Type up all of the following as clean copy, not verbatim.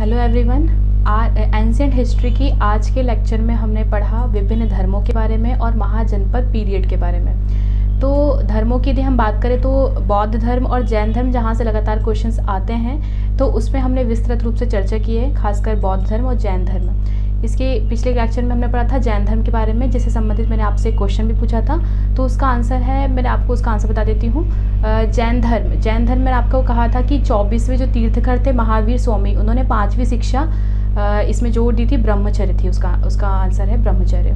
Hello everyone. Ancient history की आज के लेक्चर में हमने पढ़ा विभिन्न धर्मों के बारे में और महाजनपद पीरियड के बारे में। तो धर्मों की यदि हम बात करें तो बौद्ध धर्म और जैन धर्म जहाँ से लगातार क्वेश्चंस आते हैं तो उसमें हमने विस्तृत रूप से चर्चा की है, खासकर बौद्ध धर्म और जैन धर्म। इसके पिछले लेक्चर में हमने पढ़ा था जैन धर्म के बारे में, जिससे संबंधित मैंने आपसे एक क्वेश्चन भी पूछा था। तो उसका आंसर है, मैंने आपको उसका आंसर बता देती हूँ। जैन धर्म मैंने आपको कहा था कि 24वें जो तीर्थंकर थे महावीर स्वामी, उन्होंने 5वीं शिक्षा इसमें जोड़ दी थी, ब्रह्मचर्य थी। उसका आंसर है ब्रह्मचर्य।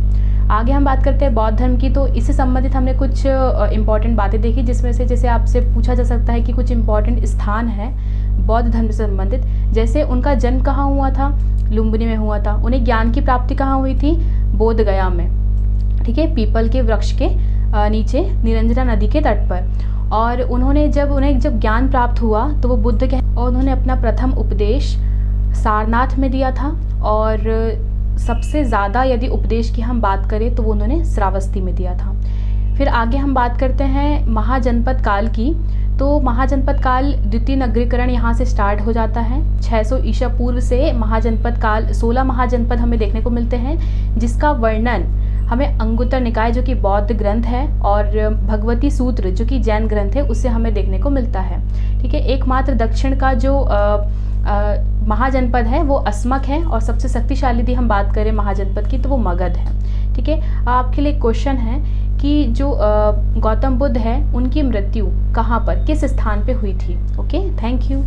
आगे हम बात करते हैं बौद्ध धर्म की। तो इससे संबंधित हमने कुछ इंपॉर्टेंट बातें देखी, जिसमें से जैसे आपसे पूछा जा सकता है कि कुछ इंपॉर्टेंट स्थान है बौद्ध धर्म से संबंधित। जैसे उनका जन्म कहाँ हुआ था? लुम्बिनी में हुआ था। उन्हें ज्ञान की प्राप्ति कहाँ हुई थी? बोध गया में, ठीक है, पीपल के वृक्ष के नीचे निरंजना नदी के तट पर। और उन्हें जब ज्ञान प्राप्त हुआ तो वो बुद्ध के, और उन्होंने अपना प्रथम उपदेश सारनाथ में दिया था। और सबसे ज़्यादा यदि उपदेश की हम बात करें तो वो उन्होंने श्रावस्ती में दिया था। फिर आगे हम बात करते हैं महाजनपद काल की। तो महाजनपद काल द्वितीय नगरीकरण यहाँ से स्टार्ट हो जाता है। 600 ईसा पूर्व से महाजनपद काल 16 महाजनपद हमें देखने को मिलते हैं, जिसका वर्णन हमें अंगुत्तर निकाय जो कि बौद्ध ग्रंथ है और भगवती सूत्र जो कि जैन ग्रंथ है उससे हमें देखने को मिलता है। ठीक है, एकमात्र दक्षिण का जो महाजनपद है वो अस्मक है, और सबसे शक्तिशाली यदि हम बात करें महाजनपद की तो वो मगध है। ठीक है, आपके लिए क्वेश्चन है कि जो गौतम बुद्ध है उनकी मृत्यु कहाँ पर, किस स्थान पे हुई थी? Okay, thank you.